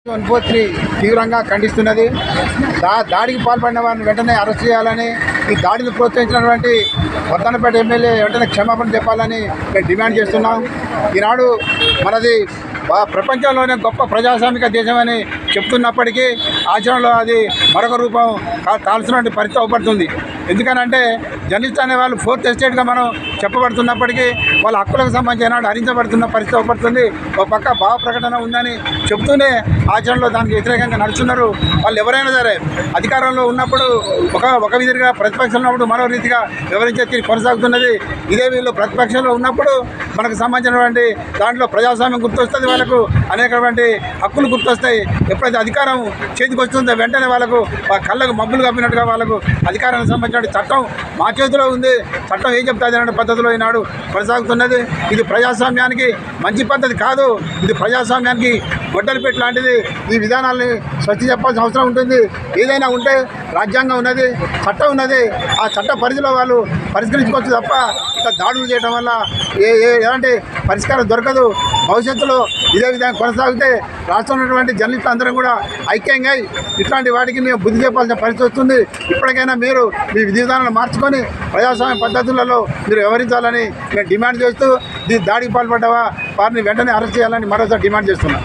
వన్పోత్రి తీవ్రంగా ఖండిస్తున్నది. దాడికి పాల్పడిన వారిని వెంటనే అరెస్ట్ చేయాలని, ఈ దాడిని ప్రోత్సహించినటువంటి వర్ధన్నపేట ఎమ్మెల్యే వెంటనే క్షమాపణ చెప్పాలని మేము డిమాండ్ చేస్తున్నాం. ఈనాడు మనది ప్రపంచంలోనే గొప్ప ప్రజాస్వామిక దేశమని చెప్తున్నప్పటికీ ఆచరణలో అది మరొక రూపం తాల్సినటువంటి పరిస్థితి అవపడుతుంది. ఎందుకనంటే జర్నలిస్ట్ అనే వాళ్ళు ఫోర్త్ ఎస్టేట్గా మనం చెప్పబడుతున్నప్పటికీ వాళ్ళ హక్కులకు సంబంధించిన హరించబడుతున్న పరిస్థితి అవపడుతుంది. ఒక పక్క భావ ప్రకటన ఉందని చెప్తూనే ఆచరణలో దానికి వ్యతిరేకంగా నడుస్తున్నారు. వాళ్ళు ఎవరైనా సరే అధికారంలో ఉన్నప్పుడు ఒక విధిగా, ప్రతిపక్షంలో ఉన్నప్పుడు మరో రీతిగా వివరించే తీరు కొనసాగుతున్నది. ఇదే వీళ్ళు ప్రతిపక్షంలో ఉన్నప్పుడు మనకు సంబంధించినటువంటి దాంట్లో ప్రజాస్వామ్యం గుర్తొస్తుంది, వాళ్ళకు అనేకటువంటి హక్కులు గుర్తొస్తాయి. ఎప్పుడైతే అధికారం చేతికి వస్తుందో వెంటనే వాళ్ళకు కళ్ళకు మబ్బులు కప్పినట్టుగా వాళ్ళకు అధికారానికి సంబంధించిన చట్టం మా చేతిలో ఉంది, చట్టం ఏం చెప్తుంది అనే పద్ధతిలో ఈనాడు కొనసాగుతున్నది. ఇది ప్రజాస్వామ్యానికి మంచి పద్ధతి కాదు. ఇది ప్రజాస్వామ్యానికి గొడ్డలి పెట్టి లాంటిది. ఈ విధానాలని స్వచ్ఛ చెప్పాల్సిన అవసరం ఉంటుంది. ఏదైనా ఉంటే రాజ్యాంగం ఉన్నది, చట్టం ఉన్నది. ఆ చట్ట పరిధిలో వాళ్ళు పరిష్కరించుకోవచ్చు తప్ప ఇట్లా దాడులు చేయడం వల్ల ఎలాంటి పరిష్కారం దొరకదు. భవిష్యత్తులో ఇదే విధంగా కొనసాగితే రాష్ట్రంలో ఉన్నటువంటి జర్నలిస్టులు అందరం కూడా ఐక్యంగా ఇట్లాంటి వాటికి మేము బుద్ధి చెప్పాల్సిన పరిస్థితి వస్తుంది. ఇప్పటికైనా మీరు మీ విధి విధానాలను మార్చుకొని ప్రజాస్వామ్య పద్ధతులలో మీరు వ్యవహరించాలని మేము డిమాండ్ చేస్తూ, దాడికి పాల్పడ్డవా వారిని వెంటనే అరెస్ట్ చేయాలని మరోసారి డిమాండ్ చేస్తున్నాం.